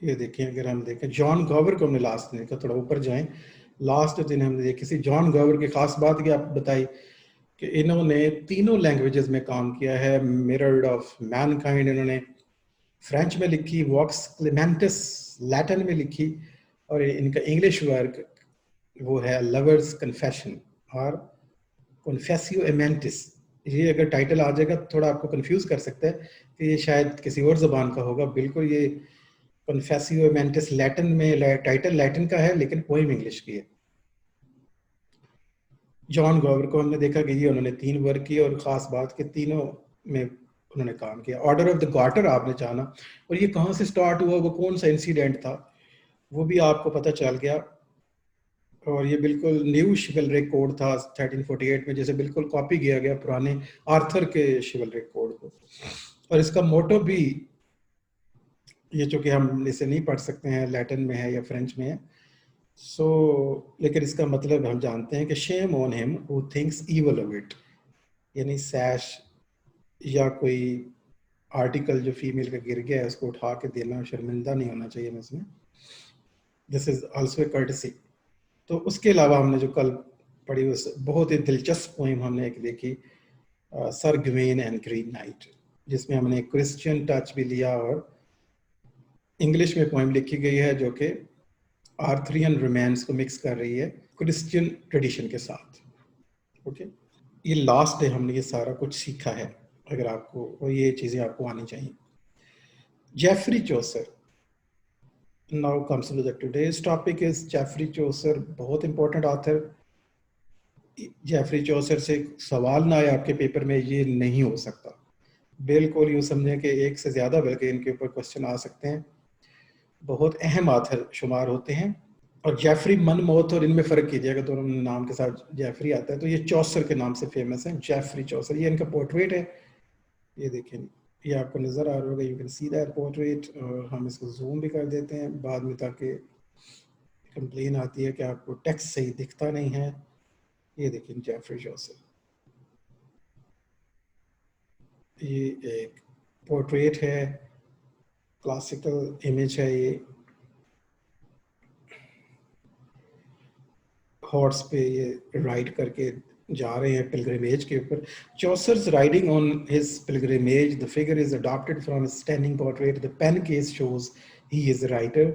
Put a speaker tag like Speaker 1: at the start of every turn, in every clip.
Speaker 1: ये देखिए, अगर हम देखें जॉन गॉवर को हमने लास्ट दिन देखा, थोड़ा ऊपर जाएं, लास्ट दिन हमने देखी किसी जॉन गॉवर की खास बात क्या बताई कि इन्होंने तीनों लैंग्वेजेस में काम किया है। मिरर ऑफ मैनकाइंड इन्होंने फ्रेंच में लिखी, वॉक्स क्लेमेंटिस लैटिन में लिखी, और इनका इंग्लिश वर्क वो है लवर्स कन्फेशन और कॉन्फेसियो एमेंटिस। ये अगर टाइटल आ जाएगा तो थोड़ा आपको कंफ्यूज कर सकता है कि ये शायद किसी और ज़बान का होगा। बिल्कुल, ये कॉन्फेसियो एमेंटिस लैटिन में, टाइटल लैटिन का है लेकिन पोइम इंग्लिश की है। जॉन गॉवर को हमने देखा कि ये उन्होंने 3 वर्क किए और ख़ास बात के तीनों में उन्होंने काम किया। ऑर्डर ऑफ द गार्टर आपने जाना, और ये कहाँ से स्टार्ट हुआ, वो कौन सा इंसिडेंट था, वो भी आपको पता चल गया। और ये बिल्कुल न्यू शिवलरिक कोड था 1348 में, जैसे बिल्कुल कॉपी किया गया पुराने आर्थर के शिवलरिक कोड को। और इसका मोटो भी, ये चूँकि हम इसे नहीं पढ़ सकते हैं, लैटिन में है या फ्रेंच में है, लेकिन इसका मतलब हम जानते हैं कि shame on him who thinks evil of it, यानी सैश या कोई आर्टिकल जो फीमेल का गिर गया है उसको उठा के देना, शर्मिंदा नहीं होना चाहिए इसमें। This is also a courtesy. तो उसके अलावा हमने जो कल पढ़ी उस बहुत ही दिलचस्प पोइम हमने एक देखी, sir Gwen and green night, जिसमें हमने क्रिश्चियन टच भी लिया, और इंग्लिश में पोइम लिखी गई है जो कि आर्थरियन रोमांस को मिक्स कर रही है क्रिश्चियन ट्रेडिशन के साथ। ओके, ये लास्ट डे हमने ये सारा कुछ सीखा है, अगर आपको, और ये चीज़ें आपको आनी चाहिए। Geoffrey Chaucer now comes to the today's topic is Geoffrey Chaucer, बहुत इंपॉर्टेंट ऑथर। जेफरी चौसर से सवाल ना आए आपके पेपर में, ये नहीं हो सकता। बिल्कुल यूँ समझें कि एक से ज़्यादा बल्कि इनके ऊपर क्वेश्चन आ सकते हैं। बहुत अहम ऑथर शुमार होते हैं। और जेफरी मनमौत और इनमें फ़र्क कीजिएगा, दोनों नाम के साथ जेफरी आता है, तो ये चौसर के नाम से फेमस है, जेफरी चौसर। ये इनका पोर्ट्रेट है, ये देखें, ये आपको नज़र आ रहा होगा, you can see that portrait. और हम इसको जूम भी कर देते हैं बाद में, ताकि कंप्लेन आती है कि आपको टेक्स्ट सही दिखता नहीं है। ये देखें जेफरी चौसर, ये एक पोर्ट्रेट है, क्लासिकल इमेज है। ये हॉर्स पे ये राइड करके जा रहे हैं पिलग्रिमेज के ऊपर। Chaucer's riding on his pilgrimage, the figure is adopted from standing portrait, the pen case shows he is a writer.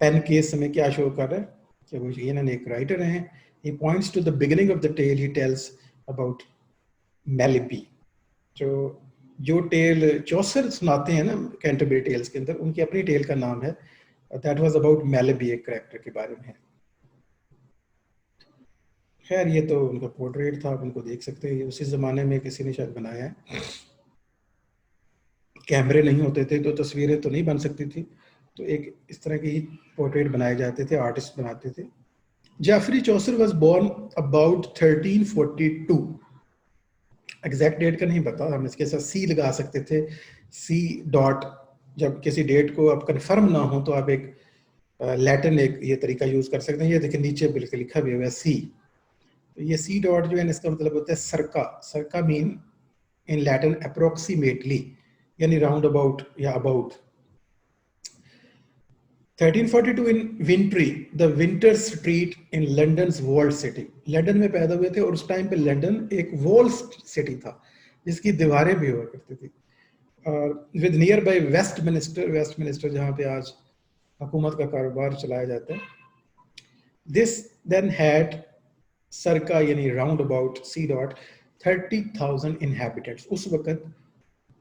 Speaker 1: Pen case हमें क्या शो कर रहा है कि वो इन्होंने एक राइटर हैं। He points to the beginning of the tale, he tells about Melibee. जो टेल चौसर सुनाते हैं ना कैंटरबरी टेल्स के अंदर, उनकी अपनी टेल का नाम है, दैट वाज अबाउट मेलिबी, एक कैरेक्टर के बारे में है। खैर, ये तो उनका पोर्ट्रेट था, आप उनको देख सकते हैं। उसी ज़माने में किसी ने शायद बनाया है, कैमरे नहीं होते थे तो तस्वीरें तो नहीं बन सकती थी, तो एक इस तरह के ही पोर्ट्रेट बनाए जाते थे, आर्टिस्ट बनाते थे। Geoffrey Chaucer was born about 1342, exact date का नहीं पता, हम इसके साथ सी लगा सकते थे, सी डॉट। जब किसी डेट को आप कंफर्म ना हो तो आप एक लैटिन एक ये तरीका यूज़ कर सकते हैं। ये देखिए नीचे बिल्कुल लिखा भी हुआ है सी। तो ये सी डॉट जो है इसका मतलब होता है circa. Circa mean in Latin approximately, यानी राउंड अबाउट या about. 1342 in Vintry, the Winter Street in London walled city. London में पैदा हुए थे और उस टाइम पे लंदन एक वॉल्ड सिटी था जिसकी दीवारें भी हुआ करती थी। और with near by Westminster, Westminster जहाँ पे आज हुकूमत का कारोबार चलाया जाता है। दिस देन हैड सरका यानी round about c dot 30,000 inhabitants. उस वक्त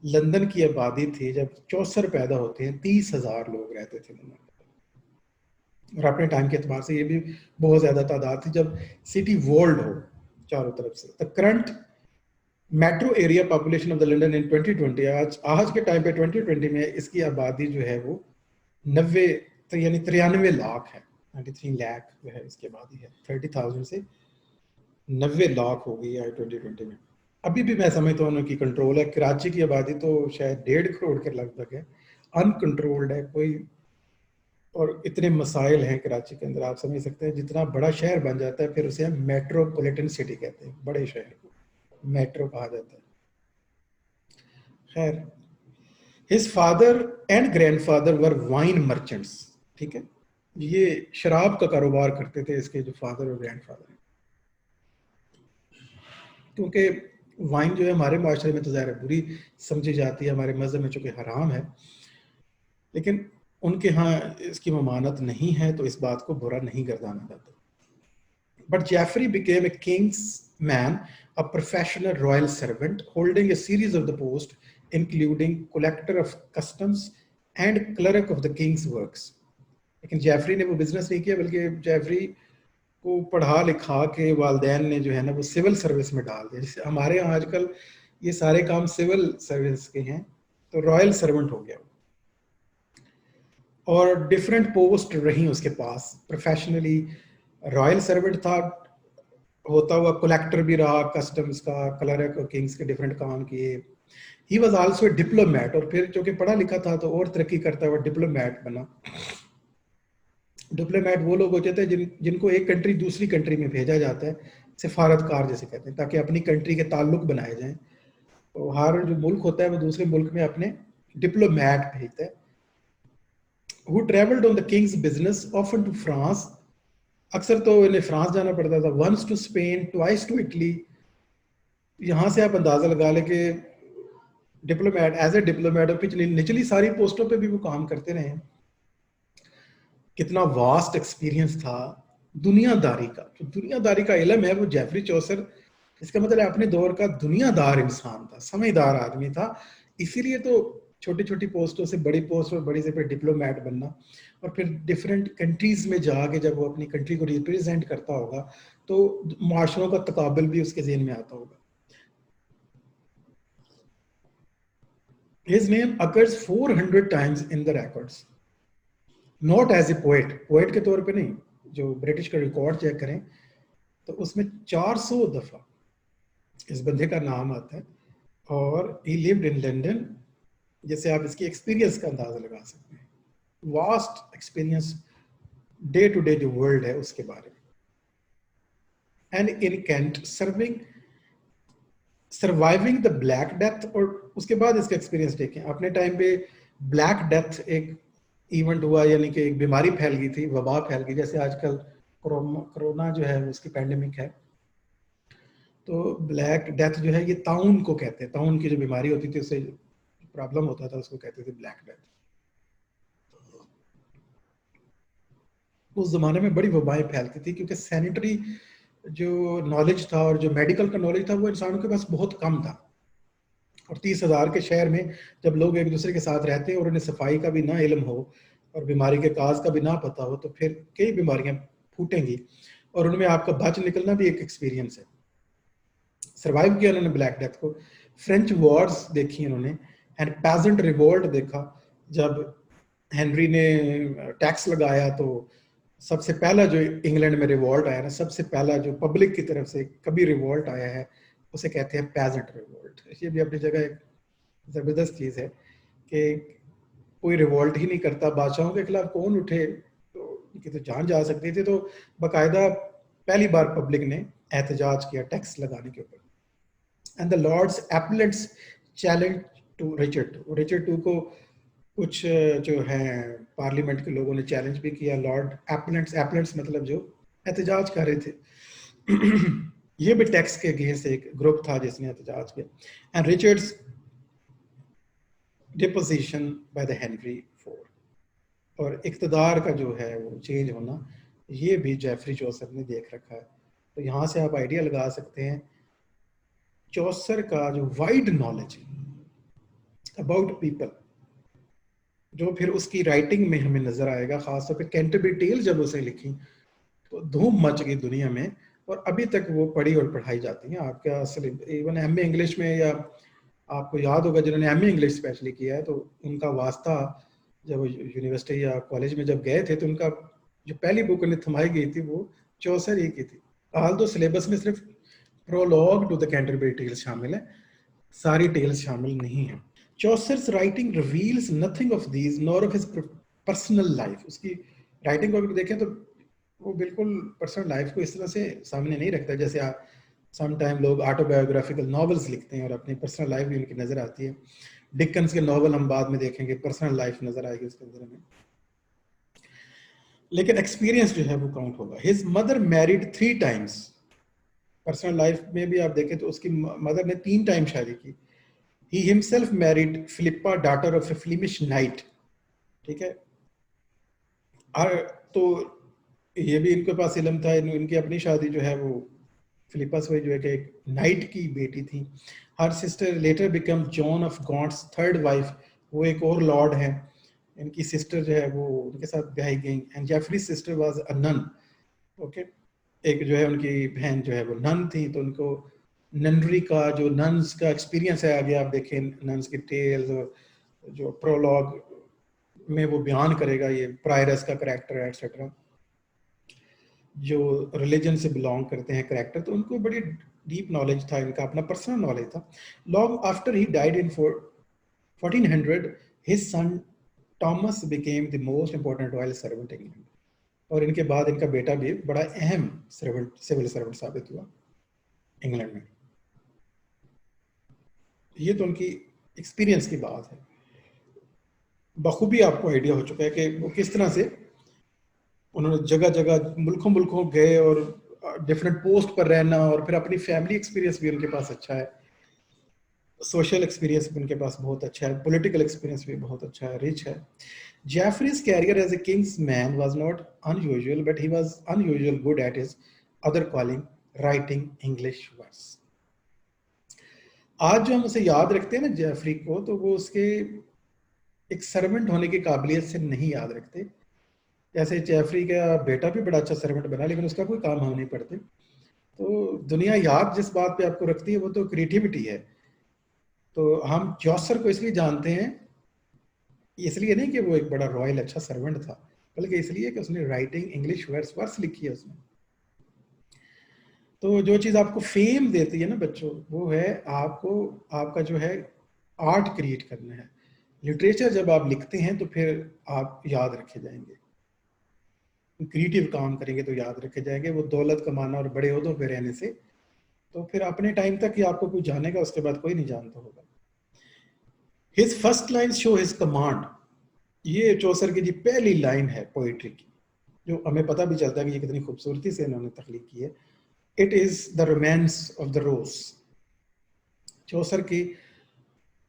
Speaker 1: लंदन की आबादी थी जब चौसर पैदा होते हैं 30,000 लोग रहते थे लंदन। और अपने टाइम के अतबार से ये भी बहुत ज़्यादा तादाद थी जब सिटी वॉल्ड हो चारों तरफ से। The current metro area population of the London इन 2020, आज के टाइम पे 2020 में इसकी आबादी जो है वो 90 यानी 93 लाख है। 93 लाख जो है इसकी आबादी है, 30,000 से 90 लाख हो गई है 2020 में। अभी भी मैं समझता हूँ उनकी कंट्रोल है। कराची की आबादी तो शायद 1.5 करोड़ के लगभग है, अनकंट्रोल्ड है कोई। और इतने मसाइल हैं कराची के अंदर, आप समझ सकते हैं। जितना बड़ा शहर बन जाता है फिर उसे हम मेट्रोपॉलिटन सिटी कहते हैं, बड़े शहर को मेट्रो कहा जाता है। खैर, his father and grandfather were wine merchants. ठीक है, ये शराब का कारोबार करते थे इसके जो फादर और ग्रैंडफादर, क्योंकि वाइन जो है हमारे माशरे में तो ज़ाहिर बुरी समझी जाती है, हमारे मज़हब में चूँकि हराम है, लेकिन उनके यहाँ इसकी ममानत नहीं है, तो इस बात को बुरा नहीं गर्दाना जाता। But Geoffrey became a king's man, a professional royal servant, holding a series of the posts, including collector of customs and clerk of the king's works. लेकिन जेफरी ने वो बिजनेस नहीं किया, बल्कि जेफरी को पढ़ा लिखा के वालदैन ने जो है ना वो सिविल सर्विस में डाल दिया। जैसे हमारे यहाँ आजकल ये सारे काम सिविल सर्विस के हैं, तो रॉयल सर्वेंट हो गया। और डिफरेंट पोस्ट रही उसके पास, प्रोफेशनली रॉयल सर्वेंट था, होता हुआ कलेक्टर भी रहा, कस्टम्स का, क्लर्क और किंग्स के डिफरेंट काम किए। He was also a diplomat, और फिर जो कि पढ़ा लिखा था तो और तरक्की करता हुआ डिप्लोमेट बना। डिप्लोमेट वो लोग होते थे जिनको एक कंट्री दूसरी कंट्री में भेजा जाता है, सिफारतकार जैसे कहते हैं, ताकि अपनी कंट्री के ताल्लुक बनाए जाएं। तो हर जो मुल्क होता है वो दूसरे मुल्क में अपने डिप्लोमेट भेजता है। Who traveled on the king's business, often to France, अक्सर तो इन्हें फ्रांस जाना पड़ता था, once to Spain, twice to Italy। यहाँ से आप अंदाजा लगा ले कि डिप्लोमेट, एज ए डिप्लोमेट, और पिछली निचली सारी पोस्टों पे भी वो काम करते रहे। कितना वास्ट एक्सपीरियंस था दुनियादारी का, जो दुनियादारी का इल्म है वो जेफरी चौसर, इसका मतलब अपने दौर का दुनियादार इंसान था, समझदार आदमी था। इसीलिए तो छोटी छोटी पोस्टों से बड़ी पोस्ट और बड़ी से फिर डिप्लोमेट बनना, और फिर डिफरेंट कंट्रीज में जाके जब वो अपनी कंट्री को रिप्रेजेंट करता होगा तो माशरों का तकाबल भी उसके ज़हन में आता होगा। His name occurs 400 times in the records, not as a poet, poet के तौर पे नहीं। जो ब्रिटिश का रिकॉर्ड चेक करें तो उसमें 400 दफा इस बंदे का नाम आता है। और he lived in London, जैसे आप इसकी एक्सपीरियंस का अंदाजा लगा सकते हैं, vast experience, day to day जो वर्ल्ड है उसके बारे में। And in Kent surviving the Black Death, और उसके बाद इसका एक्सपीरियंस देखें। अपने टाइम पे ब्लैक डेथ एक इवेंट हुआ, यानी कि एक बीमारी फैल गई थी, वबा फैल गई, जैसे आजकल कोरोना जो है उसकी पैंडेमिक है। तो ब्लैक डेथ जो है ये ताउन को कहते हैं, ताउन की जो बीमारी होती थी उससे प्रॉब्लम होता था उसको कहते थे ब्लैक डेथ। उस जमाने में बड़ी वबाएं फैलती थी, क्योंकि सैनिटरी जो नॉलेज था और जो मेडिकल का नॉलेज था वो इंसानों के पास बहुत कम था। और 30,000 के शहर में जब लोग एक दूसरे के साथ रहते हैं और उन्हें सफाई का भी ना इल्म हो और बीमारी के काज का भी ना पता हो, तो फिर कई बीमारियां फूटेंगी, और उनमें आपका बच निकलना भी एक एक्सपीरियंस है। सर्वाइव किया उन्होंने ब्लैक डेथ को। फ्रेंच वॉर्स देखी उन्होंने, एंड पेजेंट रिवोल्ट देखा। जब हेनरी ने टैक्स लगाया तो सबसे पहला जो इंग्लैंड में रिवोल्ट आया ना, सबसे पहला जो पब्लिक की तरफ से कभी रिवोल्ट आया है, उसे कहते हैं पेजेंट रिवोल्ट। ये भी अपनी जगह एक जबरदस्त चीज है कि कोई रिवोल्ट ही नहीं करता, बादशाहों के खिलाफ कौन उठे, तो उनकी तो जान जा सकती थी। तो बाकायदा पहली बार पब्लिक ने एहतजाज किया टैक्स लगाने के ऊपर। And the Lords Appellants challenge to Richard two को कुछ जो है पार्लियामेंट के लोगों ने चैलेंज भी किया। लॉर्ड एपलेट्स मतलब जो एहतजाज कर रहे थे ये भी टैक्स के अगेंस्ट एक ग्रुप था जिसने एहतजाज किया। And Richards deposition by the Henry IV, और इक़्तिदार का जो है वो चेंज होना, ये भी जेफरी चौसर ने देख रखा है। तो यहाँ से आप आइडिया लगा सकते हैं चौसर का जो वाइड नॉलेज अबाउट पीपल, जो फिर उसकी राइटिंग में हमें नजर आएगा। खासतौर पे कैंटरबरी टेल्स जब उसने लिखी तो धूम मच गई दुनिया में, और अभी तक वो पढ़ी और पढ़ाई जाती हैं। आपका इवन एमए इंग्लिश में, या आपको याद होगा जिन्होंने एमए इंग्लिश स्पेशली किया है, तो उनका वास्ता जब यूनिवर्सिटी या कॉलेज में जब गए थे तो उनका जो पहली बुक उन्हें थमाई गई थी वो चौसर ही की थी। हाल तो सिलेबस में सिर्फ prologue to the Canterbury Tales शामिल है, सारी टेल्स शामिल नहीं है। Chaucer's writing reveals nothing of these, nor of his personal life. उसकी राइटिंग को अगर देखें तो वो बिल्कुल पर्सनल लाइफ को इस तरह से सामने नहीं रखता जैसे आप सम टाइम लोग ऑटोबायोग्राफिकल नॉवेल्स लिखते हैं और अपनी पर्सनल लाइफ भी उनकी नजर आती है। डिकन्स के नॉवल हम बाद में देखेंगे, पर्सनल लाइफ नजर आएगी उसके अंदर हमें। लेकिन एक्सपीरियंस जो है वो काउंट होगा। His mother married 3 times, personal life में भी आप देखें तो उसकी मदर ने 3 टाइम शादी की। He himself married Philippa, daughter of a Flemish knight, ठीक है। और तो ये भी इनके पास इल्म था, इनकी अपनी शादी जो है वो फिलिप्पा से जो है कि एक नाइट की बेटी थी। Her sister later become John of Gaunt's third wife, वो एक और लॉर्ड है। इनकी सिस्टर जो है वो उनके साथ ब्याही गई। And Geoffrey sister was a nun, okay. एक जो है उनकी बहन जो है वो नन थी, तो उनको ननरी का जो नन्स का एक्सपीरियंस है, आगे आप देखें नन्स की टेल्स और जो प्रोलॉग में वो बयान करेगा, ये प्रायरस का करेक्टर है एक्सेट्रा, जो रिलीजन से बिलोंग करते हैं करेक्टर, तो उनको बड़ी डीप नॉलेज था, इनका अपना पर्सनल नॉलेज था। Long after he died in 1400 his son Thomas became the most important royal servant England, और इनके बाद इनका बेटा भी बड़ा अहम सर्वेंट, सिविल सर्वेंट साबित हुआ इंग्लैंड में। ये तो उनकी एक्सपीरियंस की बात है। बखूबी आपको आइडिया हो चुका है कि वो किस तरह से उन्होंने जगह जगह मुल्कों मुल्कों गए और डिफरेंट पोस्ट पर रहना, और फिर अपनी फैमिली एक्सपीरियंस भी उनके पास अच्छा है, सोशल एक्सपीरियंस भी उनके पास बहुत अच्छा है, पॉलिटिकल एक्सपीरियंस भी बहुत अच्छा है, रिच है। Jaffrey's career as a king's man was not unusual, but he was unusual good at his other calling, writing English verse. आज जो हम उसे याद रखते हैं ना जेफरी को, तो वो उसके एक सर्वेंट होने की काबिलियत से नहीं याद रखते। जैसे जेफरी का बेटा भी बड़ा अच्छा सर्वेंट बना, लेकिन उसका कोई काम हम नहीं पड़ते। तो दुनिया याद जिस बात पे आपको रखती है वो तो क्रिएटिविटी है। तो हम चौसर को इसलिए जानते हैं, इसलिए नहीं कि वो एक बड़ा रॉयल अच्छा सर्वेंट था, बल्कि इसलिए कि उसने राइटिंग इंग्लिश वर्स वर्स लिखी है उसने। तो जो चीज़ आपको फेम देती है ना बच्चों, वो है आपको, आपका जो है आर्ट क्रिएट करना है। लिटरेचर जब आप लिखते हैं तो फिर आप याद रखे जाएंगे, क्रिएटिव काम करेंगे तो याद रखे जाएंगे। वो दौलत कमाना और बड़े ओहदों पे रहने से तो फिर अपने टाइम तक ही आपको कोई जानेगा, उसके बाद कोई नहीं जानता होगा। His first line show his command, ये चौसर की जी पहली लाइन है पोइट्री की, जो हमें पता भी चलता है कि ये कितनी खूबसूरती से इन्होंने तख्लीक की है। It is the romance of the rose, Chaucer की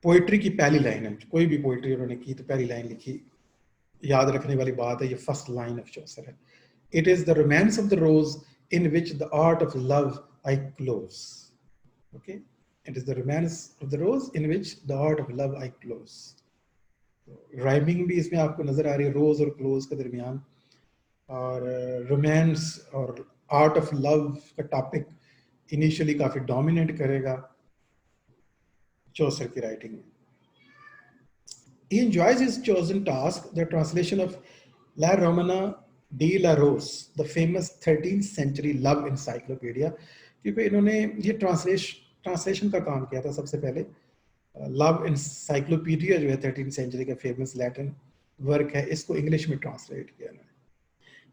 Speaker 1: पोइट्री की पहली लाइन है। कोई भी पोइट्री उन्होंने की तो पहली लाइन लिखी, याद रखने वाली बात है, ये फर्स्ट लाइन ऑफ चौसर है। It is the romance of the Rose in which the art of love I close, okay. It is the romance of the Rose in which the art of love I close. Rhyming भी इसमें आपको नजर आ रही है रोज और close के दरमियान, और रोमांस और आर्ट ऑफ लव का टॉपिक इनिशियली काफी डोमिनेट करेगा चौसर की राइटिंग में। He enjoys his chosen task, the translation of La Romana de la Rose, the famous 13th century love encyclopedia, क्योंकि इन्होंने ये ट्रांसलेशन का काम किया था सबसे पहले। लव encyclopedia जो है 13th century का फेमस लैटिन वर्क है, इसको इंग्लिश में ट्रांसलेट किया इन्होंने।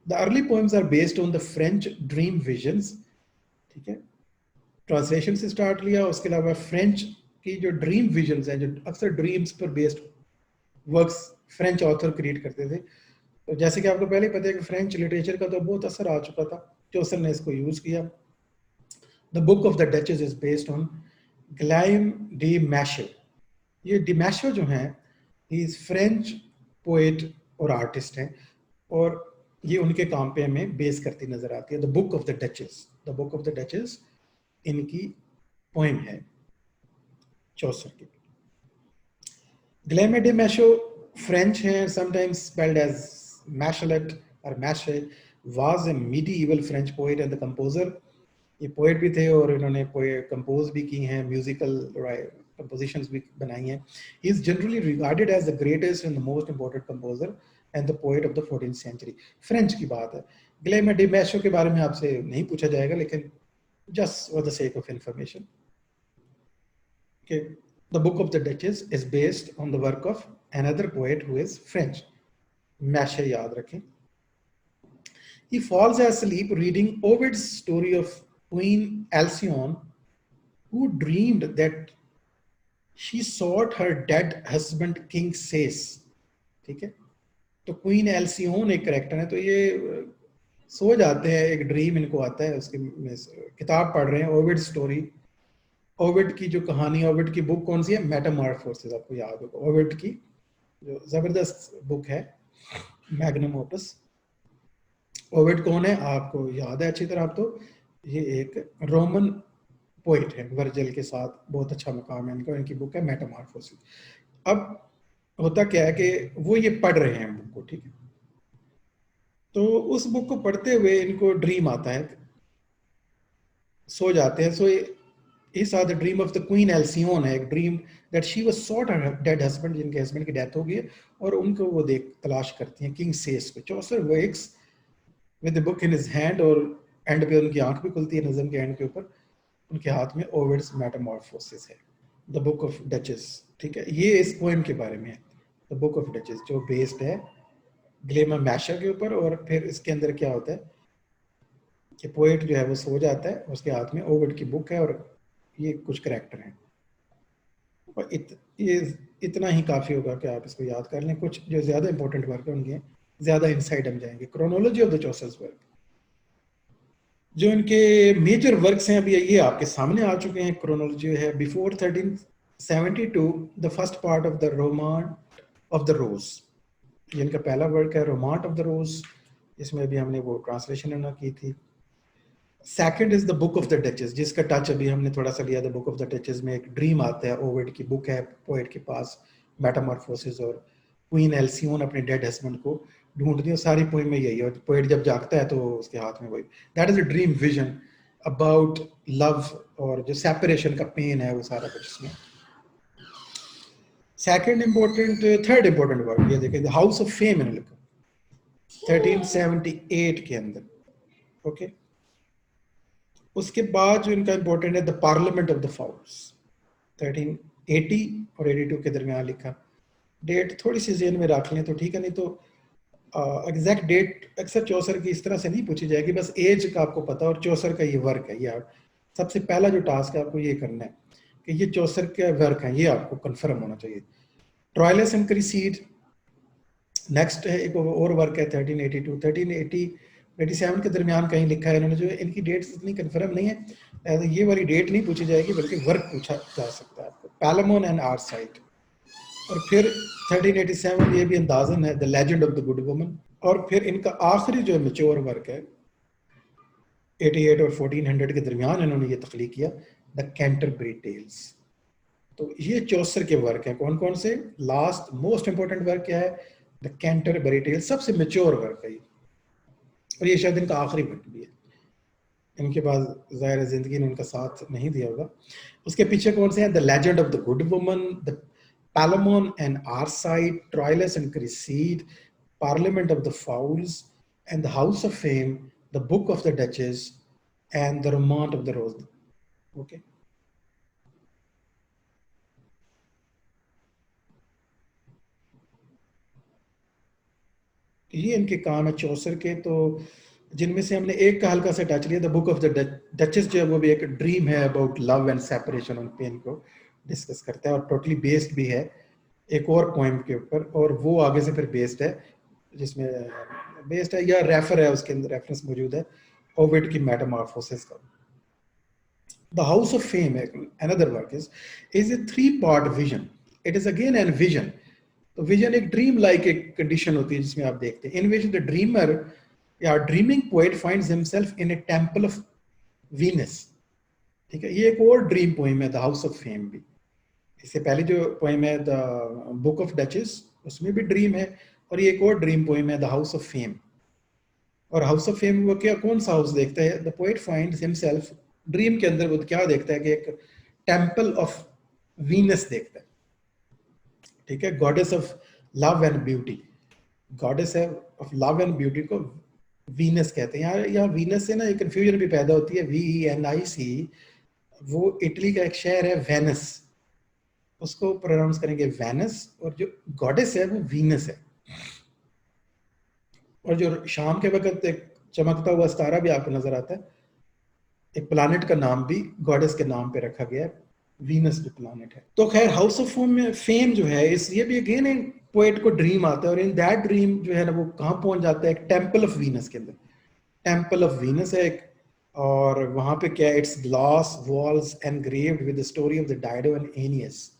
Speaker 1: The early poems are based on the French dream visions, ठीक है, ट्रांसलेशन से स्टार्ट लिया। उसके अलावा फ्रेंच की जो ड्रीम विजन्स हैं, जो अक्सर ड्रीम्स पर based works French author create करते थे। तो जैसे कि आपको पहले ही पता है कि फ्रेंच लिटरेचर का तो बहुत असर आ चुका था, चौसर ने इसको यूज किया। The book of the duchess is based on Guillaume de Machaut. ये डी मैशो जो हैं, ही इज फ्रेंच पोएट और आर्टिस्ट हैं, और ये उनके काम पे हमें बेस करती नजर आती है। The book of the duchess, the book of the duchess इनकी पोएम है चौसर की। ग्लेमे डे मैशो फ्रेंच है, समटाइम्स स्पेल्ड एज मैशलेट और mache, was a medieval French poet and the composer. ये पोएट भी थे और इन्होंने कंपोज भी की हैं, म्यूजिकल कंपोजिशंस भी बनाई हैं। He is generally regarded as the greatest and the most important composer and the poet of the 14th century। French की बात है। ग्लेमे डे मैशो के बारे में आपसे नहीं पूछा जाएगा, लेकिन just for the sake of information. Okay, the Book of the Duchess is based on the work of another poet who is French. Mache yaad rakhein. He falls asleep reading Ovid's story of Queen Alcyone, who dreamed that she sought her dead husband King Sais. ठीक है, तो queen एल्सियोन एक character है, तो ये सो जाते हैं, एक ड्रीम इनको आता है, उसकी किताब पढ़ रहे हैं, ओविड स्टोरी, ओविड की जो कहानी, ओविड की बुक कौन सी है, मेटामॉर्फोसिस, आपको याद होगा, ओविड की जो जबरदस्त बुक है, मैग्नम ओपस। ओविड कौन है, आपको याद है अच्छी तरह, आप तो ये एक रोमन पोइट है, वर्जिल के साथ बहुत अच्छा मुकाम है इनका, इनकी बुक है मेटामॉर्फोसिस। अब होता क्या है कि वो ये पढ़ रहे हैं बुक को, ठीक है, तो उस बुक को पढ़ते हुए इनको ड्रीम आता है, सो जाते हैं। सो he saw the dream of the queen Alcyone, है एक dream that she was sought her dead husband, जिनके हस्बैंड की डेथ हो गई है, और उनको वो देख तलाश करती हैं किंग सेस को। चौसर wakes with the book in his hand, और एंड पे उनकी आंख भी खुलती है, नज़म के एंड के ऊपर उनके हाथ में ओविड्स मेटामॉर्फोसिस है, द बुक ऑफ डचेस, ठीक है। ये इस पोएम के बारे में है, द बुक ऑफ डचेस, जो बेस्ड है ग्लेमा मैशर के ऊपर। और फिर इसके अंदर क्या होता है कि पोएट जो है वो सो जाता है, उसके हाथ में ओविड की बुक है और ये कुछ करैक्टर हैं, और ये इतना ही काफ़ी होगा कि आप इसको याद कर लें। कुछ जो ज़्यादा इंपॉर्टेंट वर्क है उनके ज़्यादा इनसाइड हम जाएंगे। Chronology of the Chaucer's work, जो इनके मेजर वर्क्स हैं अभी ये आपके सामने आ चुके हैं। क्रोनोलॉजी है before 1372, the first part of the romaunt of the rose, ये इनका पहला वर्क है, रोमांट ऑफ द रोज, इसमें भी हमने वो ट्रांसलेशन ना की थी। Second is the book of the duchess, जिसका टच अभी हमने थोड़ा सा लिया। The book of the duchess में एक ड्रीम आता है, ओविड की बुक है पोएट के पास, मेटामॉर्फोसिस, और क्वीन एल्सियोन अपने डेड हस्बैंड को ढूंढती है। सारी पोएम में यही है, और पोएट जब जागता है तो उसके हाथ में वही, that is a dream vision about love, और जो सेपरेशन का पेन है वो सारा कुछ इसमें। Second important, third important word ये देखिए, द हाउस ऑफ फेम इन्होंने लिखा 1378 के अंदर, ओके। उसके बाद जो इनका इंपॉर्टेंट है, the parliament of the fowls, 1380 और 82 के दरमियान लिखा। डेट थोड़ी सी जेन में रख लें तो ठीक है, नहीं तो एग्जैक्ट डेट अक्सर चौसर की इस तरह से नहीं पूछी जाएगी, बस एज का आपको पता, और चौसर का ये वर्क है। ये सबसे पहला जो टास्क है आपको ये करना है कि ये चौसर का वर्क है, ये आपको कंफर्म होना चाहिए। ट्रायलस एंड क्रीसीड नेक्स्ट है, एक और वर्क है 1382, 1387 के दरमियान कहीं लिखा है इन्होंने, जो इनकी डेट्स इतनी कंफर्म नहीं है, ये वाली डेट नहीं पूछी जाएगी बल्कि वर्क पूछा जा सकता है आपको, पैलेमोन एंड आर्साइट। और फिर 1387 ये भी अंदाजन है, the legend of the good woman. और फिर इनका आखिरी जो मेच्योर वर्क है 88 और 1400 के दरमियान इन्होंने ये तख्लीक किया, द कैंटरबरी टेल्स। तो ये चौसर के वर्क हैं, कौन कौन से। लास्ट मोस्ट इंपॉर्टेंट वर्क क्या है, द कैंटरबरी टेल्स, सबसे मेच्योर वर्क है, और ये शायद इनका आखिरी वर्क भी है। इनके पास ज़ाहिर जिंदगी ने इनका साथ नहीं दिया होगा। उसके पीछे कौन से हैं, the legend of the good woman, the Palamon and Arcite, Troilus and Criseyde, parliament of the fowls, and the house of fame, the book of the duchess, and the romaunt of the rose, okay. ये इनके काम है चौसर के, तो जिनमें से हमने एक का हल्का सा टच लिया, the book of the Duchess, जो है वो भी एक ड्रीम है about love and separation on pain को डिस्कस करता है, और टोटली बेस्ड भी है एक और पोएम के ऊपर, और वो आगे से फिर बेस्ड है, जिसमें बेस्ड है या रेफर है, उसके अंदर रेफरेंस मौजूद है ओविड की मेटामॉर्फोसिस का। The house of Fame, another work is a 3-part vision, it is again an vision. तो विजन एक ड्रीम लाइक एक कंडीशन होती है जिसमें आप देखते हैं, in which the dreamer or dreaming poet finds himself in a temple of Venus, ठीक है। ये एक और ड्रीम पोएम है, द हाउस ऑफ फेम भी। इससे पहले जो पोएम है द बुक ऑफ डचेस, उसमें भी ड्रीम है, और ये एक और ड्रीम पोएम है द हाउस ऑफ फेम। और हाउस ऑफ फेम वो क्या, कौन सा हाउस देखता है, the poet finds himself, dream के अंदर वो क्या देखता है कि एक टेंपल ऑफ वीनस देखता है, ठीक है, goddess of love and beauty, goddess है ऑफ लव एंड ब्यूटी को वीनस कहते हैं। यहाँ वीनस से ना एक कंफ्यूजन भी पैदा होती है, VENIC, वो इटली का एक शहर है वेनिस, उसको प्रोनाउंस करेंगे वेनिस, और जो गॉडेस है वो वीनस है। और जो शाम के वक्त एक चमकता हुआ सितारा भी आपको नजर आता है, एक प्लानिट का नाम भी गॉडेस के नाम पे रखा गया है, वीनस जो प्लानिट है। तो खैर हाउस ऑफ फेम जो है इस, ये भी अगेन पोएट को ड्रीम आता है और इन दैट ड्रीम जो है ना वो कहाँ पहुंच जाता है, एक टेम्पल ऑफ वीनस के अंदर। टेम्पल ऑफ वीनस है एक, और वहां पे क्या है, it's glass walls engraved with the story of the Dido and Aeneas,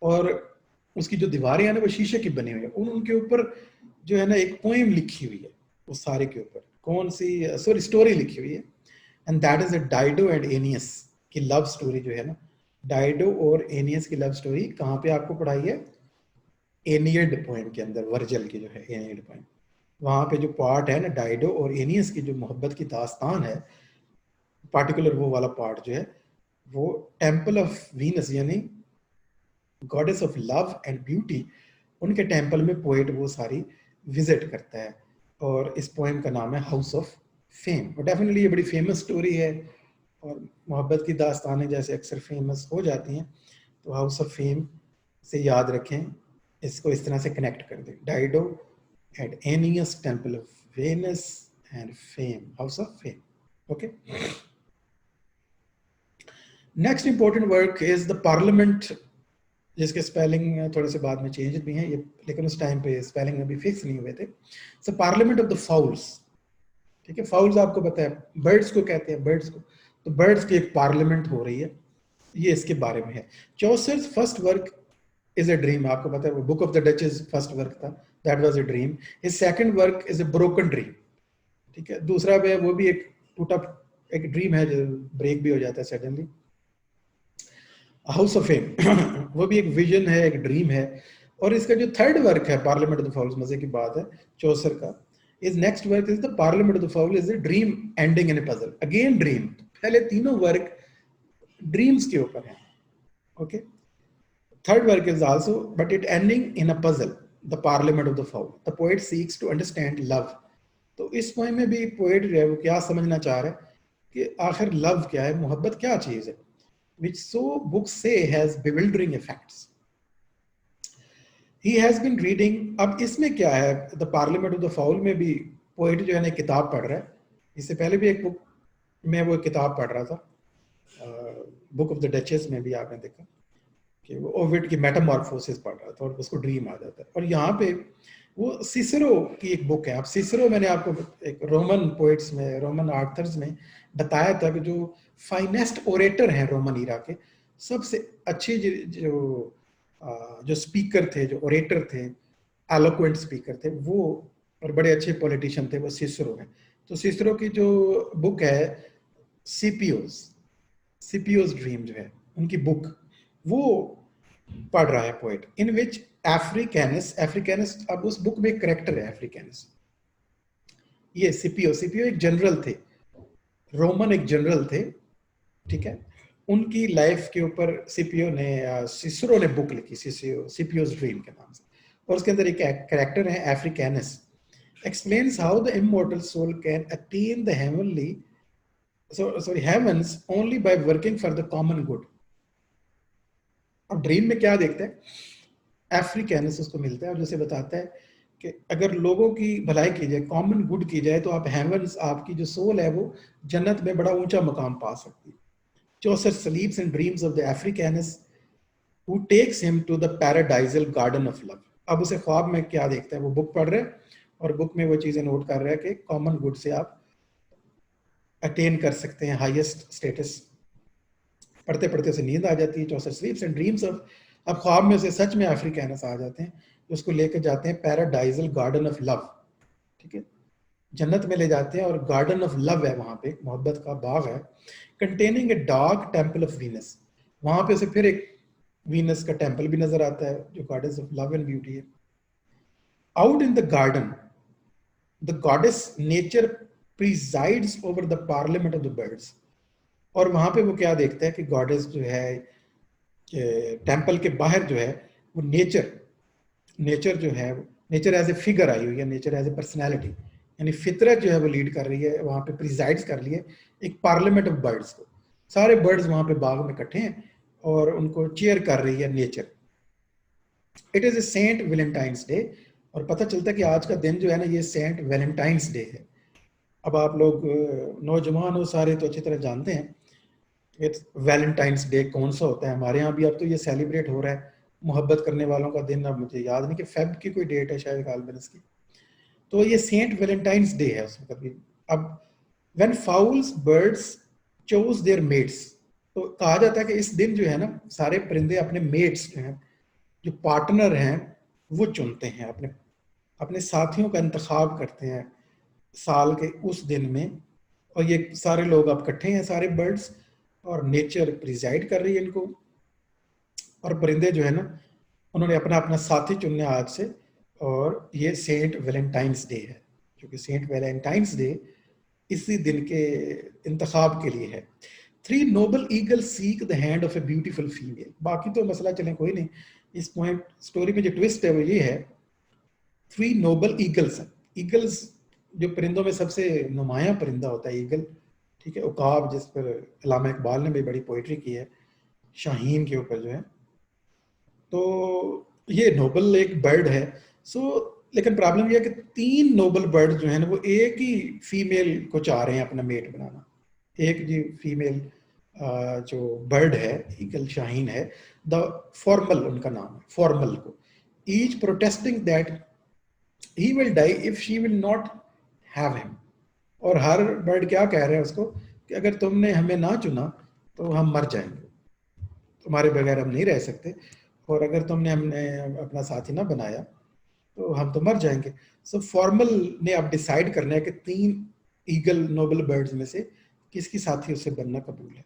Speaker 1: और उसकी जो दीवारें हैं ना वो शीशे की बनी हुई है, उनके ऊपर जो है ना एक पोएम लिखी हुई है, उस सारे के ऊपर कौन सी, सॉरी स्टोरी लिखी हुई है, and that is the Dido and Aeneas की लव स्टोरी जो है ना। डायडो और एनियस की लव स्टोरी कहाँ पे आपको पढ़ाई है, एनियड पोएम के अंदर, वर्जल की जो है एनियड पोएम, वहां पे जो पार्ट है ना डायडो और एनियस की जो मोहब्बत की दास्तान है, पार्टिकुलर वो वाला पार्ट जो है वो टेम्पल ऑफ वीनस यानी goddess of love and beauty, उनके टेम्पल में पोएट वो सारी विजिट करता है, और इस पोएम का नाम है हाउस ऑफ फेम। और डेफिनेटली ये बड़ी फेमस स्टोरी है, और मोहब्बत की दास्तानें जैसे अक्सर फेमस हो जाती हैं, तो हाउस ऑफ फेम से याद रखें, इसको इस तरह से कनेक्ट कर दें, Dido and Aeneas temple of Venus and fame, house of fame. Okay, next important work is the parliament, जिसके स्पेलिंग थोड़े से बाद में चेंज भी हैं ये, लेकिन उस टाइम पे स्पेलिंग अभी फिक्स नहीं हुए थे। So parliament of the fowls, ठीक है, फाउल्स आपको पता है बर्ड्स को कहते हैं, बर्ड्स को, तो बर्ड्स की एक पार्लियामेंट हो रही है, ये इसके बारे में है। Chaucer's first work is a dream, आपको पता है वो book of the duchess first work था, that was a dream. His second work is a broken dream, ठीक है, दूसरा है वो भी एक टूटा एक ड्रीम है जो ब्रेक भी हो जाता है सडनली। हाउस ऑफ फेम वो भी एक विजन है, एक ड्रीम है। और इसका जो थर्ड वर्क है पार्लियामेंट ऑफ द फाउल्स, मजे की बात है चौसर का, is next work is the parliament of the foul is the dream ending in A puzzle, again dream. पहले तीनों वर्क ड्रीम्स के ऊपर है, okay. Third work is also but it ending in a puzzle, the parliament of the fowl, the poet seeks to understand love। तो इस poem में भी poet जो है वो क्या समझना चाह रहा है कि आखिर लव क्या है, मोहब्बत क्या चीज है, which so books say has bewildering effects। he has been reading, अब इसमें क्या है, the parliament of the foul में भी पोएट जो है ना किताब पढ़ रहा है, इससे पहले भी एक बुक में वो किताब पढ़ रहा था, बुक ऑफ द डचेस में भी आपने देखा कि वो ओविड की मेटामॉर्फोसिस पढ़ रहा था और उसको ड्रीम आ जाता है। और यहाँ पे वो सिसरो की एक बुक है, आप सिसरो मैंने आपको एक रोमन पोइट्स में, रोमन आर्थर्स में बताया था कि जो फाइनेस्ट ओरेटर हैं रोमन इरा के, सबसे अच्छे जो स्पीकर थे, जो ओरेटर थे, एलोक्वेंट स्पीकर थे वो, और बड़े अच्छे पॉलिटिशियन थे, वो सिसरो हैं। तो सिसरो की जो बुक है सीपीओज ड्रीम जो है उनकी बुक, वो पढ़ रहा है पोएट, इन विच अफ्रीकैनस, अफ्रीकैनस अब उस बुक में एक करेक्टर है अफ्रीकैनस, ये सीपीओ एक जनरल थे, रोमन एक जनरल थे, ठीक है, उनकी लाइफ के ऊपर सिसरो ने बुक लिखी, सीपीओज ड्रीम के नाम से, और उसके अंदर एक करेक्टर है अफ्रीकैनस, explains how the immortal soul can attain the heavens only by working for the common good। अब ड्रीम में क्या देखते हैं, अफ्रीकैनस उसको मिलता है और जैसे बताता है कि अगर लोगों की भलाई की जाए, कॉमन गुड की जाए, तो आप हेवंस, आपकी जो सोल है वो जन्नत में बड़ा ऊंचा मकाम पा सकती है। Chaucer sleeps and dreams of the Africanus who takes him to the paradisal garden of love. अब उसे ख्वाब में क्या देखता है, वो बुक पढ़ रहे हैं और बुक में वो चीजें नोट कर रहा है कि कॉमन गुड से आप अटेन कर सकते हैं हाईएस्ट स्टेटस। पढ़ते पढ़ते उसे नींद आ जाती है, Chaucer sleeps and dreams of, अब ख्वाब में उसे सच में अफ्रीकैनस आ जाते हैं, उसको लेकर जाते हैं पैराडाइजल गार्डन ऑफ लव, ठीक है, जन्नत में ले जाते हैं, और गार्डन ऑफ लव है वहां पे, मोहब्बत का बाग है, containing a dark temple of Venus, वहां पे उसे फिर एक वीनस का टेम्पल भी नजर आता है जो goddess of love and beauty है। Out in the garden the goddess nature presides over the parliament of the birds, और वहां पे वो क्या देखता है कि गॉडेस जो है टेम्पल के बाहर जो है वो नेचर जो है, नेचर एज ए फिगर आई हुई है, नेचर एज ए पर्सनैलिटी, यानी फितरत जो है वो लीड कर रही है, वहां पे प्रिजाइड्स कर रही है एक पार्लियामेंट ऑफ बर्ड्स को, सारे बर्ड्स वहां पे बाग में इकट्ठे हैं और उनको चेयर कर रही है nature. It is a Saint Valentine's day, और पता चलता है कि आज का दिन जो है ना ये सेंट वैलेंटाइंस डे है। अब आप लोग नौजवान हो सारे तो अच्छी तरह जानते हैं वैलेंटाइंस डे कौन सा होता है, हमारे यहाँ भी अब तो ये सेलिब्रेट हो रहा है, मोहब्बत करने वालों का दिन, अब मुझे याद नहीं कि फेब की कोई डेट है शायद गालबनस की, तो ये सेंट वैलेंटाइंस डे है उसमें कभी। अब when fowls birds choose their mates, तो कहा जाता है कि इस दिन जो है ना सारे परिंदे अपने मेट्स जो हैं, जो पार्टनर हैं, वो चुनते हैं, अपने अपने साथियों का इंतखाब करते हैं साल के उस दिन में। और ये सारे लोग अब इकट्ठे हैं, सारे बर्ड्स, और नेचर प्रिजाइड कर रही है इनको, और परिंदे जो है ना उन्होंने अपना अपना साथी चुनने आज से। और ये सेंट वैलेंटाइंस डे है, क्योंकि सेंट वैलेंटाइंस डे इसी दिन के इंतखाब के लिए है। 3 noble eagle seek the hand of a beautiful female. बाकी तो मसला चले कोई नहीं, इस पॉइंट स्टोरी में जो ट्विस्ट है वो ये है, 3 नोबल ईगल्स हैं। ईगल्स जो परिंदों में सबसे नुमाया परिंदा होता है ईगल, ठीक है, उकाब, जिस पर अल्लामा इकबाल ने भी बड़ी पोइट्री की है, शाहीन के ऊपर जो है, तो ये नोबल एक बर्ड है। सो लेकिन प्रॉब्लम यह है कि 3 नोबल बर्ड जो है ना वो एक ही फीमेल को चाह रहे हैं अपना मेट बनाना। एक जी फीमेल जो बर्ड है, ईगल शाहीन है, द फॉर्मल उनका नाम है, फॉर्मल को, each protesting that he will die if she will not have him. और हर बर्ड क्या कह रहे हैं उसको कि अगर तुमने हमें ना चुना तो हम मर जाएंगे, तुम्हारे बगैर हम नहीं रह सकते, और अगर तुमने हमने अपना साथी ना बनाया तो हम तो मर जाएंगे। सो फॉर्मल ने अब डिसाइड करना है कि 3 ईगल नोबल बर्ड्स में से किसकी साथी उससे बनना कबूल है।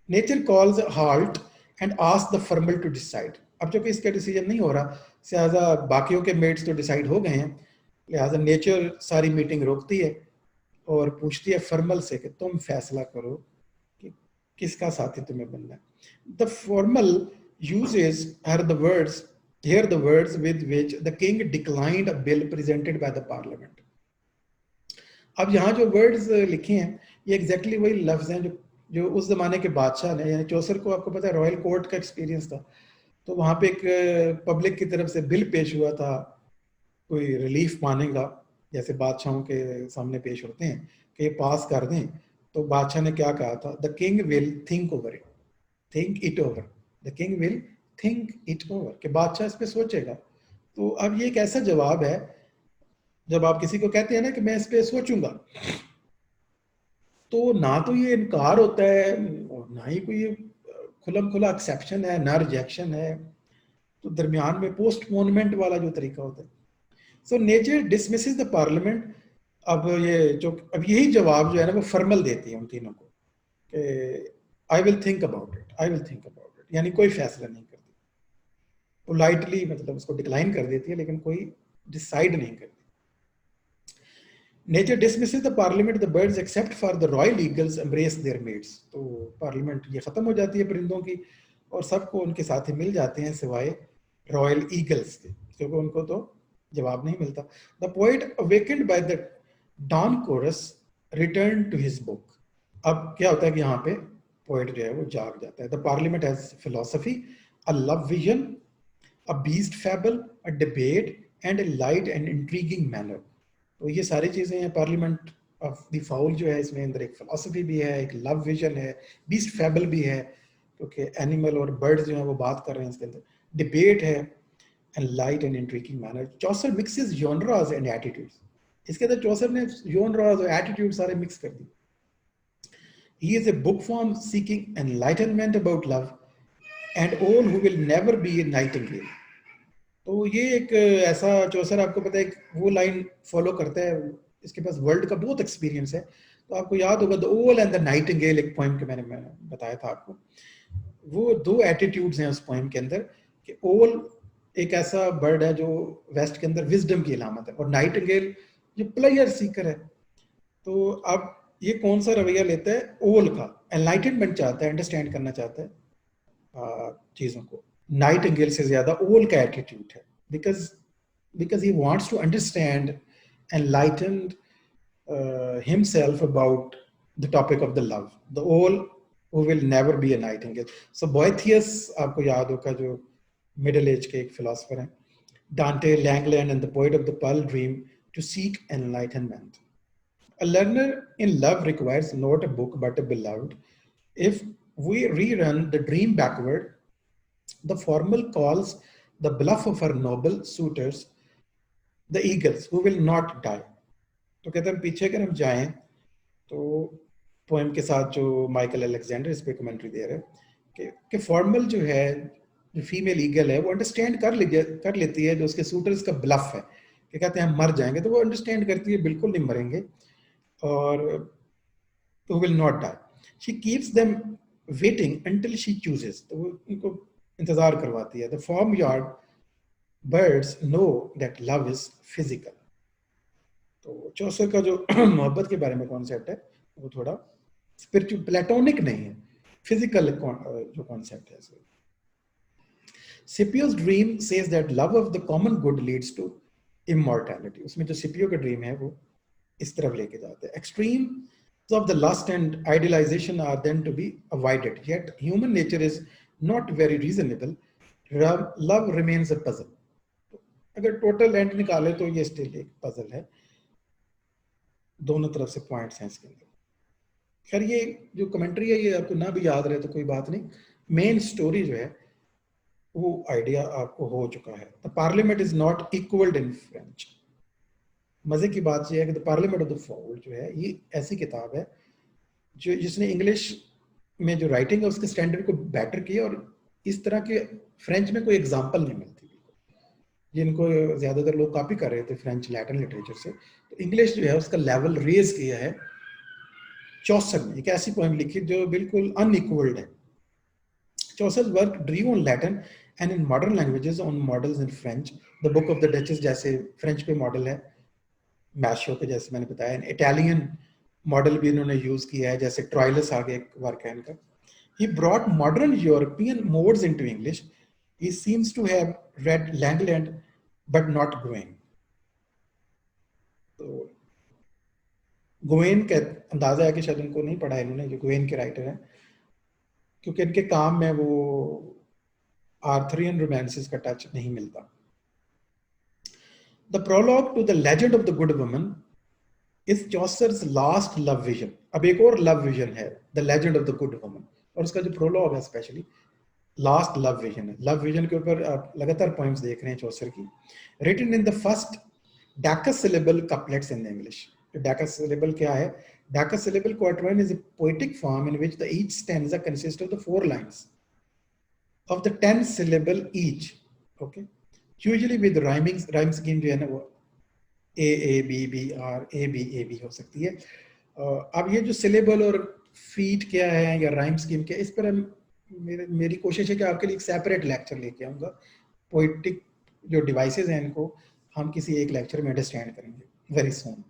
Speaker 1: Nature calls halt and ask the formel to decide. अब जो कि इसका डिसीजन नहीं हो रहा, लिहाजा बाकियों के मेट्स तो डिसाइड हो गए हैं, लिहाजा नेचर सारी मीटिंग रोकती है और पूछती है फॉर्मल से कि तुम फैसला करो कि किसका साथी तुम्हें बनना है। The formal uses are the words here the words with which the king declined a bill presented by the parliament। अब यहाँ जो वर्ड्स लिखे हैं ये एग्जैक्टली वही लफ्ज हैं जो उस जमाने के बादशाह ने, यानी चौसर को आपको पता है रॉयल कोर्ट का एक्सपीरियंस था, तो वहाँ पे एक पब्लिक की तरफ से बिल पेश हुआ था कोई रिलीफ पाने का, जैसे बादशाहों के सामने पेश होते हैं कि ये पास कर दें। तो बादशाह ने क्या कहा था, the king will think over it, think it over, the king will think it over, कि बादशाह इस पे सोचेगा। तो अब ये एक ऐसा जवाब है, जब आप किसी को कहते हैं ना कि मैं इस पे सोचूंगा, तो ना तो ये इनकार होता है और ना ही कोई खुलम खुला एक्सेप्शन है, ना रिजेक्शन है, तो दरमियान में पोस्टपोनमेंट वाला जो तरीका होता है। So nature dismisses the parliament. अब ये जो अब यही जवाब जो है ना वो फॉर्मल देती है उन तीनों को कि I will think about it, I will think about it, यानी कोई फैसला नहीं करती, पोलाइटली मतलब उसको डिक्लाइन कर देती है लेकिन कोई डिसाइड नहीं करती। Nature dismisses the parliament, the birds except for the royal eagles embrace their mates. तो पार्लियामेंट ये खत्म हो जाती है परिंदों की और सबको उनके साथी मिल जाते हैं सिवाय रॉयल ईगल्स के, क्योंकि उनको तो जवाब नहीं मिलता। The poet awakened by the dawn chorus return to his book. अब क्या होता है कि यहाँ पे पोएट जो है वो जाग जाता है। The parliament has philosophy, a love vision, a beast fable, a debate, and a light and intriguing manner। तो ये सारी चीजें हैं पार्लियामेंट ऑफ द फाउल जो है, इसमें अंदर एक फिलोसफी भी है, एक लव विजन है, बीस्ट फैबल भी है क्योंकि एनिमल और बर्ड्स जो है वो बात कर रहे हैं इसके अंदर, डिबेट है, and light and intriguing manner. Chaucer mixes genres and attitudes. इसके अंदर चौसर ने जॉनरास और एटीट्यूड सारे मिक्स कर दिए। He is a bookworm seeking enlightenment about love and all who will never be a nightingale। तो ये एक ऐसा चौसर, आपको पता है वो लाइन फॉलो करता है, इसके पास वर्ल्ड का बहुत एक्सपीरियंस है। तो आपको याद होगा द ओल एंड द नाइटिंगेल, एक पोएम के मैंने बताया था आपको, वो 2 एटीट्यूड्स हैं उस पोएम के अंदर कि ओल एक ऐसा बर्ड है जो वेस्ट के अंदर विजडम की अलामत है, और नाइटिंगेल जो प्लेयर सीकर है। तो अब ये कौन सा रवैया लेता है ओल का, एनलाइटनमेंट चाहता है, अंडरस्टैंड करना चाहता है चीज़ों को। नाइटिंगेल से ज्यादा ओल का एटीट्यूड है, because he wants to understand enlightened himself about the topic of the love, the owl who will never be a nightingale। so Boethius आपको याद होगा जो मिडिल एज के एक फिलोसफर हैं, Dante, Langland and the poet of the Pearl Dream to seek enlightenment। A learner in love requires not a book but a beloved। If we rerun the dream backward, The formal calls the bluff of her noble suitors the eagles who will not die. तो कहते हैं पीछे अगर हम जाएं तो poem के साथ जो माइकल अलेक्जेंडर इस पे कमेंट्री दे रहे हैं कि फॉर्मल जो है, जो फीमेल ईगल है, वो अंडरस्टैंड कर लेती है जो उसके सूटर्स का ब्लफ है कि कहते हैं हम मर जाएंगे, तो वो अंडरस्टैंड करती है बिल्कुल नहीं मरेंगे और who will not die. She keeps them waiting until she chooses. तो वो उनको इंतजार करवाती है. The farmyard birds know that love is physical. तो चौसर का जो मोहब्बत के बारे में कॉन्सेप्ट है वो थोड़ा स्पिरिचुअल, प्लेटोनिक नहीं है, फिजिकल जो कॉन्सेप्ट है. Scipio's dream says that love of the common good leads to immortality. उसमें जो Scipio का ड्रीम है वो इस तरफ लेके जाते हैं. Extremes of the lust and idealization are then to be avoided. Yet human nature is not very reasonable. Love remains a puzzle. अगर टोटल एंड निकाले तो ये स्टिल एक पजल है. दोनों तरफ से पॉइंट्स हैं इसके अंदर. खैर ये जो कमेंट्री है ये आपको ना भी याद रहे तो कोई बात नहीं. मेन स्टोरी जो है वो आइडिया आपको हो चुका है. The parliament is not equalled in French. मजे की बात यह है कि the parliament of the foul जो है ये ऐसी किताब है जो जिसने इंग्लिश में जो राइटिंग है उसके स्टैंडर्ड को बेटर किया, और इस तरह के फ्रेंच में कोई एग्जाम्पल नहीं मिलती जिनको ज्यादातर लोग कॉपी कर रहे थे फ्रेंच लैटिन लिटरेचर से. तो इंग्लिश जो है उसका लेवल रेज किया है. चौसर ने एक ऐसी पोएम लिखी जो बिल्कुल अनइक्वल्ड है. Chaucer's work drew on Latin and in modern languages on models in French. The Book of the Duchess जैसे फ्रेंच पे मॉडल है, मैशो पे जैसे मैंने बताया, इटालियन मॉडल भी इन्होंने यूज किया है, जैसे ट्रायलस आगे एक वर्क है इनका. He brought modern European modes into English. He seems to have read Langland but not Goen. तो गोएन का अंदाजा है कि शायद उनको नहीं पढ़ा इन्होंने, जो गोएन के राइटर हैं, क्योंकि इनके काम में वो आर्थरियन रोमांसेस का टच नहीं मिलता. The prologue to the legend of the good woman is Chaucer's last love vision. अब एक और लव विजन है, the legend of the good woman, और उसका जो प्रोलॉग है स्पेशली लास्ट लव विजन है. लव विजन के ऊपर आप लगातार पोएम्स देख रहे हैं चौसर की. Written in the first decasyllable couplets in English. Decasyllable क्या है? Decasyllable quatrain is a poetic form in which the each stanza consists of the 4 lines of the 10 syllable each. Okay, usually with rhyme scheme जो है ना वो A B B R A B हो सकती है. अब ये जो syllable और feet क्या है या rhyme scheme क्या, इस पर मेरी कोशिश है कि आपके लिए एक सेपरेट लेक्चर लेके आऊँगा. पोइटिक जो डिवाइसेस हैं इनको हम किसी एक लेक्चर में अंडरस्टैंड करेंगे very soon.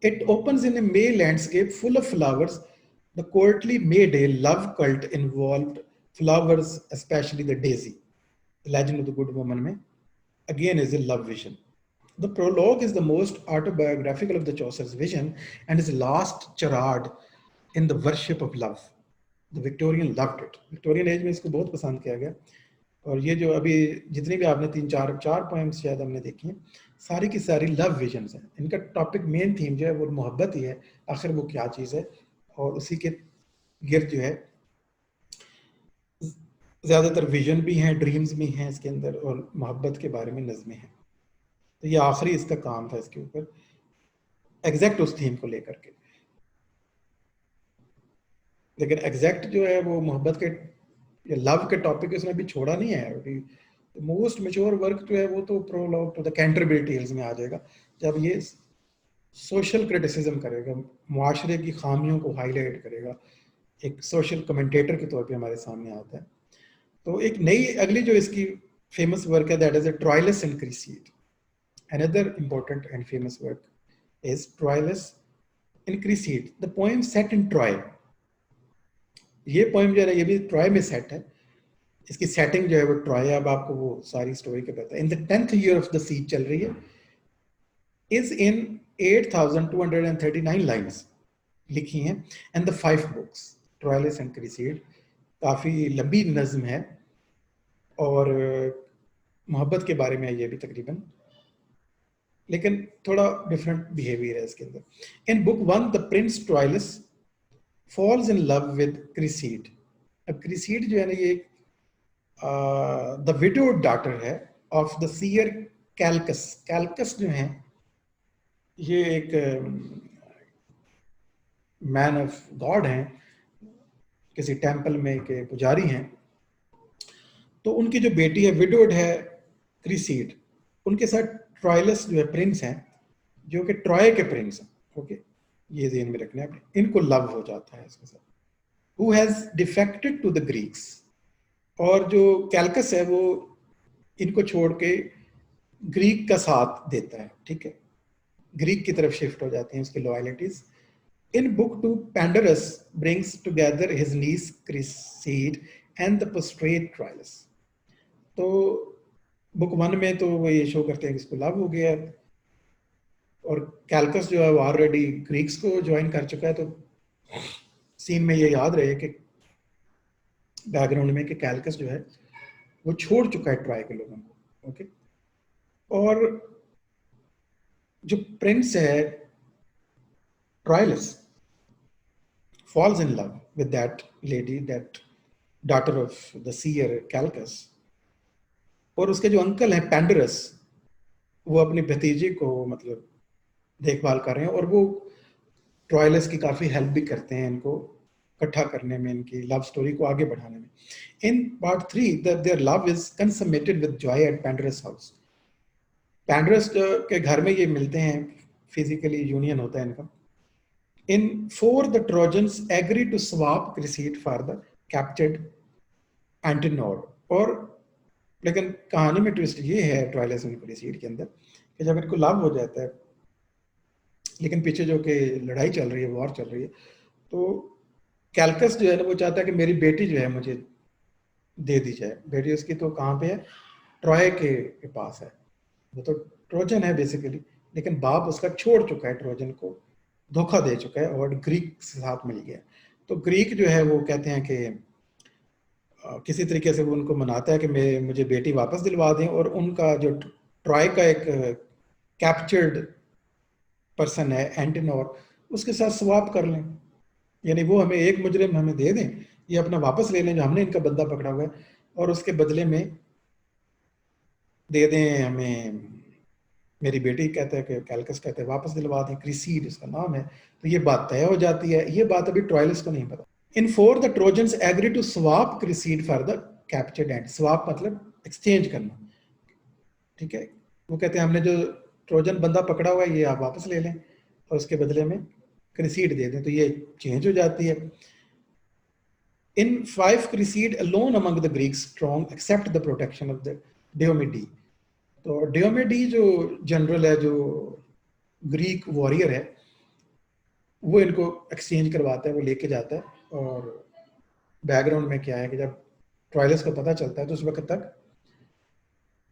Speaker 1: It opens in a May landscape full of flowers. The courtly May Day love cult involved flowers, especially the daisy. The legend of the good woman में again is a love vision. The prologue is the most autobiographical of the Chaucer's vision and is last charade in the worship of love. The Victorian loved it. Victorian age में इसको बहुत पसंद किया गया. और ये जो अभी जितनी भी आपने 3-4 पोएम्स शायद हमने देखी हैं, सारी की सारी लव विजन्स हैं. इनका टॉपिक मेन थीम जो है वो मोहब्बत ही है. आखिर वो क्या चीज़ है, और उसी के गिर्द जो है ज़्यादातर विजन भी हैं, ड्रीम्स भी हैं इसके अंदर, और मोहब्बत के बारे में नज़में हैं. तो ये आखिरी इसका काम था इसके ऊपर, एग्जैक्ट उस थीम को लेकर के. लेकिन एग्जैक्ट जो है वो मोहब्बत के या लव के टॉपिक उसने अभी छोड़ा नहीं है. अभी मोस्ट मेच्योर वर्क जो है वो तो prologue to the Canterbury Tales में आ जाएगा, जब ये सोशल क्रिटिसिज्म करेगा, मुआशरे की खामियों को हाईलाइट करेगा, एक सोशल कमेंटेटर के तौर पे हमारे सामने आता है. तो एक नई अगली जो इसकी फेमस वर्क है, that is a Troilus and Criseyde. Another important and famous work is Troilus and Criseyde. The poem set in Troy. ये पोएम जो है ये भी ट्रॉय में सेट है. इसकी सेटिंग जो है वो ट्रॉय. अब आपको वो सारी स्टोरी के पता है. In the 10th year of the siege चल रही है. इज इन 8,239 लाइन्स लिखी हैं and the 5 books. Troilus and Criseyde काफ़ी लंबी नज्म है और मोहब्बत के बारे में है ये भी तकरीबन, लेकिन थोड़ा डिफरेंट बिहेवियर है इसके अंदर. In book 1 the prince Troilus falls in love with Criseyde. अब क्रीसीड जो है ना ये द विडोड डॉटर है of the seer Calchas. Calchas जो है ये एक मैन ऑफ गॉड हैं, किसी टेम्पल में के पुजारी हैं। तो उनकी जो बेटी है विडोड है क्रिसीड, उनके साथ ट्रायलस जो है प्रिंस हैं, जो कि ट्रॉय के प्रिंस हैं। ओके, ये ध्यान में रखना है आपने। इनको लव हो जाता है इसके साथ, who has defected to the Greeks. और जो कैल्कस है वो इनको छोड़ के ग्रीक का साथ देता है, ठीक है, ग्रीक की तरफ शिफ्ट हो जाती हैं उसकी loyalties. In book two Pandarus brings together his niece Criseyde and the prostrate Troilus. तो बुक 1 में तो वो ये शो करते हैं कि इसको लव हो गया, और कैल्कस जो है वो ऑलरेडी ग्रीक्स को ज्वाइन कर चुका है। तो सीन में ये याद रहे कि बैकग्राउंड में कि कैल्कस जो है वो छोड़ चुका है ट्राय के लोगों को। ओके, और जो प्रिंस है ट्रायलस falls in love with that lady, that daughter of the seer Calchas। और उसके जो अंकल हैं पैंडरस, वो अपनी भतीजे को मतलब देखभाल कर रहे हैं, और वो ट्रायलस की काफ़ी हेल्प भी करते हैं इनको इकट्ठा करने में, इनकी लव स्टोरी को आगे बढ़ाने में। In part 3 there love is consummated with joy at Pandarus house. Pandarus के घर में ये मिलते हैं, फिजिकली यूनियन होता है इनका। In 4 the Trojans agree to swap Cresside for the captured Antenor। और लेकिन कहानी में ट्विस्ट ये है ट्रायलस और क्रेसीड के अंदर कि जब इनको लाभ हो जाता है, लेकिन पीछे जो कि लड़ाई चल रही है, वॉर चल रही है, तो कैल्कस जो है ना वो चाहता है कि मेरी बेटी जो है मुझे दे दी जाए। बेटी उसकी तो कहाँ पे है, ट्रॉय के पास है। वो तो ट्रोजन है बेसिकली, लेकिन बाप उसका छोड़ चुका है, ट्रोजन को धोखा दे चुका है और ग्रीक के साथ मिल गया। तो ग्रीक जो है वो कहते हैं कि किसी तरीके से वो उनको मनाता है कि मुझे बेटी वापस दिलवा दें, और उनका जो ट्रॉय का एक कैप्चर्ड पर्सन है एंटेनोर, उसके साथ स्वाप कर लें, यानी वो हमें एक मुजरिम हमें दे दें, ये अपना वापस ले लें जो हमने इनका बंदा पकड़ा हुआ है, और उसके बदले में दे दें हमें मेरी बेटी। कहते हैं कि कैल्कस कहते हैं वापस दिलवा दें, क्रिसीड इसका नाम है। तो ये बात तय हो जाती है। ये बात अभी ट्रायलस को नहीं पता। In 4 the Trojans agree to swap Criseyde for the captured and. Swap मतलब एक्सचेंज करना, ठीक है। वो कहते हैं हमने जो ट्रोजन बंदा पकड़ा हुआ है ये आप वापस ले लें और उसके बदले में क्रिसीड दे दें, तो ये चेंज हो जाती है। In 5 Criseyde alone among the Greeks strong accept the protection of the Diomede. तो डियोमेडी जो जनरल है, जो ग्रीक वॉरियर है, वो इनको एक्सचेंज करवाता है, वो लेके जाता है। और बैकग्राउंड में क्या है कि जब ट्रायलस को पता चलता है तो उस वक्त तक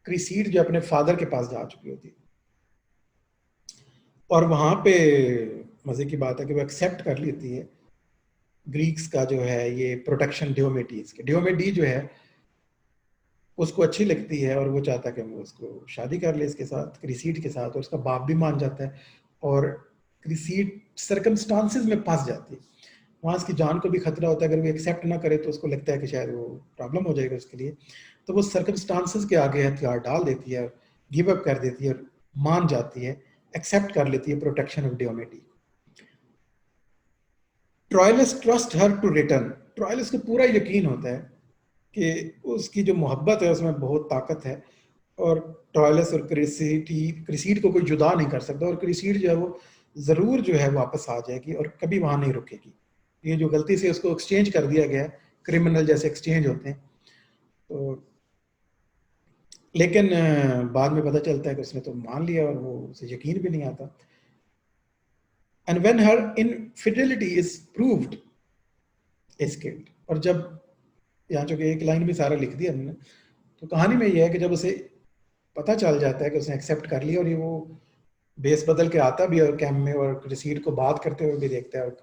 Speaker 1: क्रिसीड जो अपने फादर के पास जा चुकी होती है, और वहां पे मजे की बात है कि वो एक्सेप्ट कर लेती है ग्रीक्स का जो है ये प्रोटेक्शन डियोमेडीज के। डियोमेडी जो है उसको अच्छी लगती है और वो चाहता है कि वो उसको शादी कर ले इसके साथ, क्रिसीड के साथ, और उसका बाप भी मान जाता है। और क्रिसीड सर्कमस्टांसेस में फंस जाती है, वहाँ उसकी जान को भी खतरा होता है। अगर वो एक्सेप्ट ना करे तो उसको लगता है कि शायद वो प्रॉब्लम हो जाएगा उसके लिए, तो वो सर्कमस्टांसेस के आगे हथियार डाल देती है, गिव अप कर देती है, मान जाती है, एक्सेप्ट कर लेती है protection of Diomede. Troilus trust her to return. Troilus को पूरा यकीन होता है कि उसकी जो मोहब्बत है उसमें बहुत ताकत है, और ट्रायलस और क्रिसीड को कोई जुदा नहीं कर सकता, और क्रिसीड जो है वो ज़रूर जो है वापस आ जाएगी और कभी वहाँ नहीं रुकेगी। ये जो गलती से उसको एक्सचेंज कर दिया गया है, क्रिमिनल जैसे एक्सचेंज होते हैं, तो लेकिन बाद में पता चलता है कि उसने तो मान लिया और वो उसे यकीन भी नहीं आता। And when her infidelity is proved is killed. और जब यहाँ चूंकि एक लाइन में सारा लिख दिया हमने, तो कहानी में ये है कि जब उसे पता चल जाता है कि उसने एक्सेप्ट कर लिया, और ये वो बेस बदल के आता भी है कैंप में, और क्रिसीड को बात करते हुए भी देखता है, और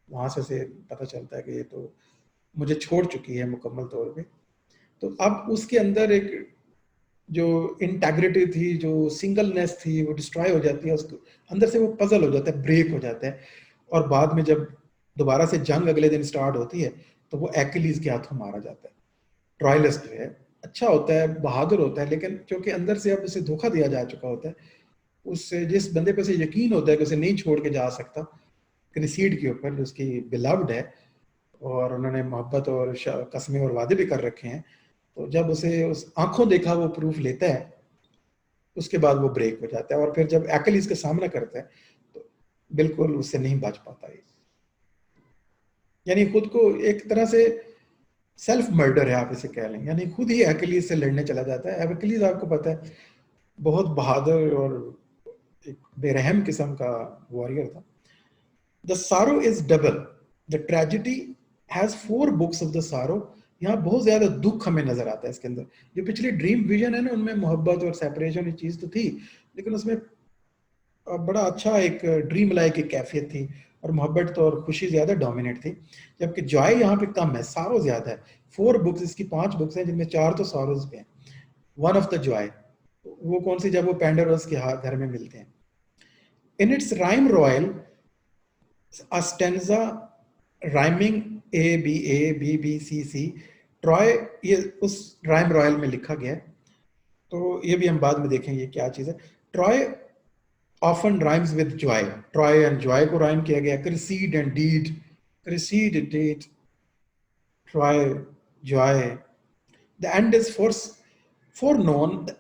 Speaker 1: वहां से उसे पता चलता है कि ये तो मुझे छोड़ चुकी है मुकम्मल तौर पे। तो अब उसके अंदर एक जो इंटेग्रिटी थी, जो सिंगलनेस थी, वो डिस्ट्रॉय हो जाती है, उसको अंदर से वो पजल हो जाता है, ब्रेक हो जाता है। और बाद में जब दोबारा से जंग अगले दिन स्टार्ट होती है तो वो एक्किलीज के हाथों मारा जाता है। ट्रॉयलिस्ट जो है अच्छा होता है, बहादुर होता है, लेकिन क्योंकि अंदर से अब उसे धोखा दिया जा चुका होता है, उससे जिस बंदे पे से यकीन होता है कि उसे नहीं छोड़ के जा सकता, क्रिसीड के ऊपर जो उसकी बिलव्ड है और उन्होंने मोहब्बत और कस्में और वादे भी कर रखे हैं, तो जब उसे उस आंखों देखा वो प्रूफ लेता है, उसके बाद वो ब्रेक हो जाता है और फिर जब एक्लिस का सामना करता है तो बिल्कुल उससे नहीं बच पाता है। यानी खुद को एक तरह से सेल्फ मर्डर है आप इसे कह लें, यानी खुद ही एक्लिस से लड़ने चला जाता है। एक्लिस आपको पता है बहुत बहादुर और एक बेरहम किस्म का वॉरियर था। द सारो is double, the tragedy has 4 books of the सारो। यहाँ बहुत ज्यादा दुख हमें नजर आता है इसके अंदर। जो पिछली ड्रीम विजन है ना, उनमें मोहब्बत और सेपरेशन की चीज तो थी, लेकिन उसमें बड़ा अच्छा एक ड्रीम लाइक एक कैफियत थी और मोहब्बत तो और खुशी ज्यादा डोमिनेट थी, जबकि जॉय यहाँ पे कम है, सारो ज्यादा है। 4 बुक्स, इसकी 5 बुक्स हैं जिनमें 4 तो सारोज पे हैं। वन ऑफ द जॉय वो कौन सी, जब वो पेंडरोस के हाथ घर में मिलते हैं। In its rhyme royal a stanza rhyming A B C Troy, ये उस राइम रॉयल में लिखा गया है, तो ये भी हम बाद में देखेंगे क्या चीज है। Troy often rhymes with joy, Troy and joy को राइम किया गया। Criseyde and deed, Criseyde deed, Troy joy. The end is foreknown. The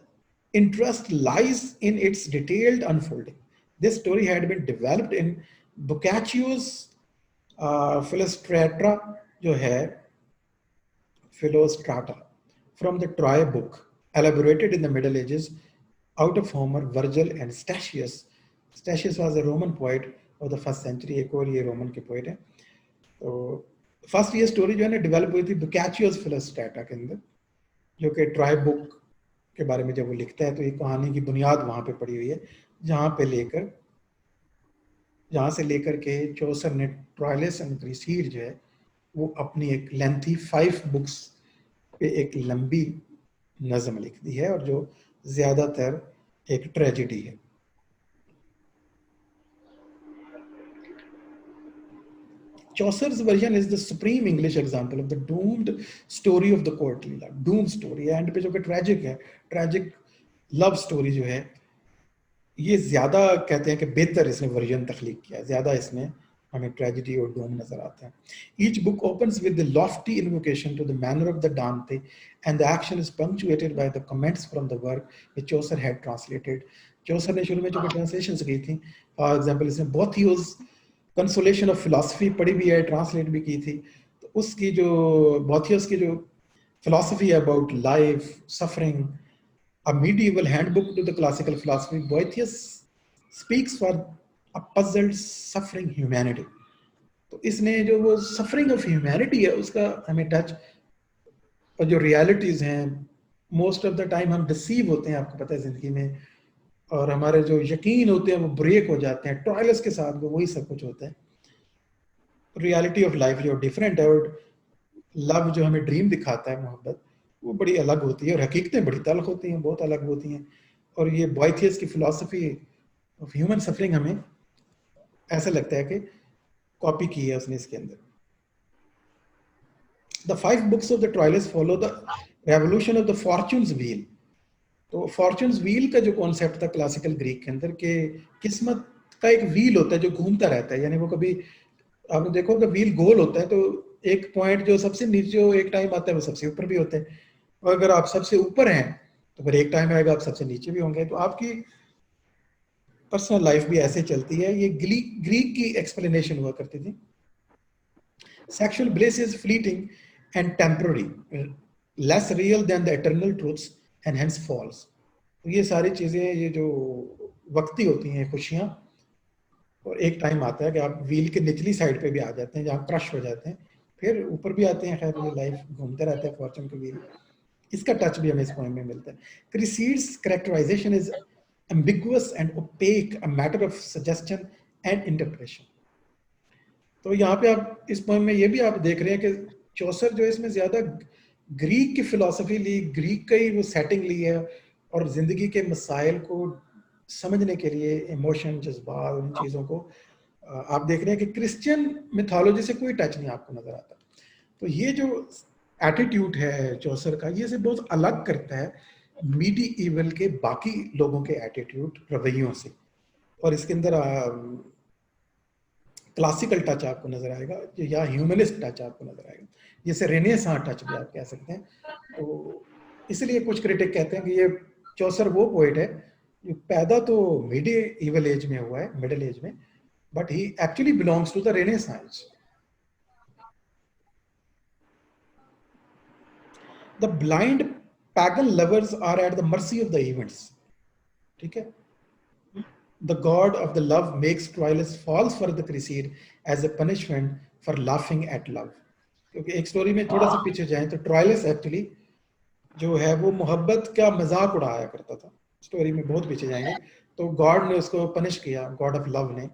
Speaker 1: interest lies in its detailed unfolding. This story had been developed in Boccaccio's Philostrata, जो है Philostrata, from the Troy book, elaborated in the Middle Ages out of Homer, Virgil, and Statius. Statius was a Roman poet of the first century. एक और ये Roman के poet है। तो first ये story जो है ना डेवलप हुई थी Boccaccio's Philostrata के अंदर, जो कि ट्राई बुक के बारे में जब वो लिखता है तो ये कहानी की बुनियाद वहां पे पड़ी हुई है, जहां से लेकर के चौसर ने ट्रायलिस एंड क्रिसीड जो है वो अपनी एक लेंथी 5 बुक्स पे एक लंबी नज़म लिख दी है और जो ज्यादातर एक ट्रेजेडी है। Chaucer's version is the supreme English example of the doomed story of the courtly love. Doomed story है, एंड पे जो कि ट्रेजिक है, ट्रेजिक लव स्टोरी जो है, ये ज्यादा कहते हैं कि बेहतर इसने वर्जन तख्लीक किया, ज्यादा इसमें हमें ट्रेजिडी और डूम नजर आता है। Each book opens with the lofty invocation to the manner of the Dante, and the action is punctuated by the comments from the work which Chaucer had translated. Chaucer ने शुरू में जो ट्रांसलेशंस की थी, फॉर एग्जांपल इसने बोथियोस consolation of philosophy पढ़ी भी है, ट्रांसलेट भी की थी। तो उसकी जो बोथियोस की जो फिलॉसफी है about life, suffering, a medieval handbook to the classical philosophy, Boethius speaks for a puzzled, suffering humanity. तो इसने जो वो सफरिंग ऑफ ह्यूमैनिटी है उसका हमें टच, और जो रियलिटीज हैं मोस्ट ऑफ द टाइम हम डिसीव होते हैं, आपको पता है जिंदगी में, और हमारे जो यकीन होते हैं वो ब्रेक हो जाते हैं। ट्रायल्स के साथ वही सब कुछ होता है। रियलिटी ऑफ लाइफ जो डिफरेंट है, और लव जो हमें ड्रीम दिखाता है, मोहब्बत, वो बड़ी अलग होती है और हकीकतें बड़ी तल्ख होती हैं, बहुत अलग होती हैं। और ये बॉयथियस की फिलॉसफी ऑफ ह्यूमन सफरिंग हमें ऐसा लगता है कि कॉपी की है उसने इसके अंदर। The 5 books of the Troilus follow the revolution of the fortune's wheel. तो फॉर्च्यून्स व्हील का जो कॉन्सेप्ट था क्लासिकल ग्रीक के अंदर, के किस्मत का एक व्हील होता है जो घूमता रहता है, यानी वो कभी, आपने देखो कि व्हील गोल होता है तो एक पॉइंट जो सबसे नीचे एक टाइम आता है वो सबसे ऊपर भी होता है, और अगर आप सबसे ऊपर हैं तो फिर एक टाइम आएगा आप सबसे नीचे भी होंगे। तो आपकी पर्सनल लाइफ भी ऐसे चलती है। ये ग्रीक की एक्सप्लेनेशन हुआ करती थी। Sexual bliss is fleeting and temporary, less real than the eternal truths and hence false. तो ये सारी चीजें, ये जो वक्ती होती हैं खुशियां, और एक टाइम आता है कि आप व्हील के निचली साइड पे भी आ जाते हैं जहाँ क्रश हो जाते हैं, फिर ऊपर भी आते हैं। खैर ये लाइफ घूमते रहता है फॉर्चून के व्हील। इसका टच भी हमें इस पोएम में मिलता है। Criseyde's characterisation is ambiguous and opaque, a matter of suggestion and interpretation. तो यहाँ पे आप इस पोएम में ये भी आप देख रहे हैं कि चौसर जो है इसमें ज्यादा ग्रीक की फिलॉसफी ली, ग्रीक का ही वो सेटिंग ली है, और जिंदगी के मसाइल को समझने के लिए इमोशन, जज्बात, उन चीज़ों को आप देख रहे हैं कि क्रिश्चियन मिथोलॉजी से कोई टच नहीं आपको नजर आता। तो ये जो एटीट्यूड है चौसर का, ये से बहुत अलग करता है मीडिएवल के बाकी लोगों के एटीट्यूड रवैयों से। और इसके अंदर क्लासिकल टच आपको नजर आएगा या ह्यूमनिस्ट टच आपको नजर आएगा, जैसे रेनेसां टच भी आप कह सकते हैं। तो इसलिए कुछ क्रिटिक कहते हैं कि ये चौसर वो पोइट है जो पैदा तो मिडिएवल एज में हुआ है, मिडिल एज में, but he actually belongs to the Renaissance. The blind pagan lovers are at the mercy of the events, ठीक है। The god of the love makes Troilus falls for the Cresside as a punishment for laughing at love. क्योंकि एक story में थोड़ा सा पीछे जाएं तो ट्रायलस एक्चुअली जो है वो मोहब्बत का मजाक उड़ाया करता था। स्टोरी में बहुत पीछे जाएंगे तो गॉड ने उसको पनिश किया, गॉड ऑफ लव ने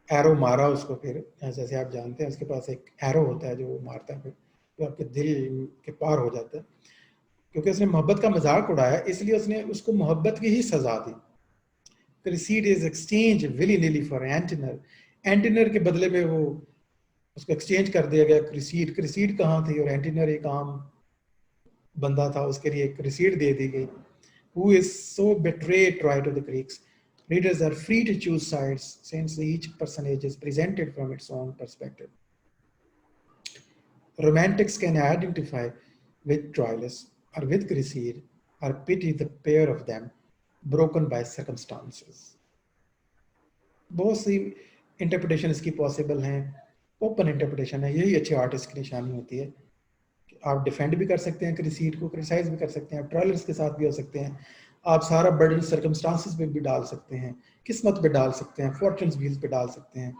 Speaker 1: एरो मारा उसको। फिर जैसे आप जानते हैं उसके पास एक एरो होता है जो वो मारता है, फिर जो आपके दिल के पार हो जाता है। क्योंकि उसने मोहब्बत का मजाक उड़ाया इसलिए उसने उसको मोहब्बत की ही सजा दी। Cresside is exchanged willy-nilly for Antenor. Antenor के बदले में वो उसको एक्सचेंज कर दिया गया क्रिसीड। क्रिसीड कहाँ थी और एंटेनर एक आम बंदा था, उसके लिए क्रिसीड दे दी गई। Who is so betrayed Troy to the Greeks? Readers are free to choose sides since each personage is presented from its own perspective. Romantics can identify with Troilus or with Cresside or pity the pair of them broken by circumstances. बहुत सी interpretation इसकी possible हैं, open interpretation है, यही अच्छे artist की निशानी होती है। आप डिफेंड भी कर सकते हैं क्रिसीड को, क्रिटिसाइज भी कर सकते हैं, ट्रायलर्स के साथ भी हो सकते हैं, आप सारा बर्डन सर्कमस्टांसेस पे भी डाल सकते हैं, किस्मत पे डाल सकते हैं, फॉर्चून्स व्हील्स पे डाल सकते हैं।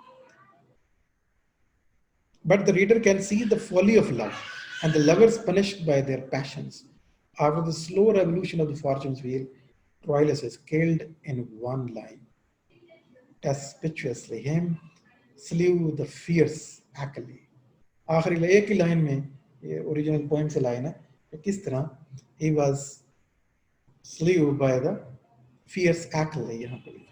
Speaker 1: But the reader can see the folly of love and the lovers punished by their passions. After the slow revolution of the fortune's wheel, Troilus is killed in one line. Tempestuously him slew the fierce Achille. आखिरी एक ही line में, ये original poem से line है कि किस तरह he was slew by the fierce Achille यहाँ पर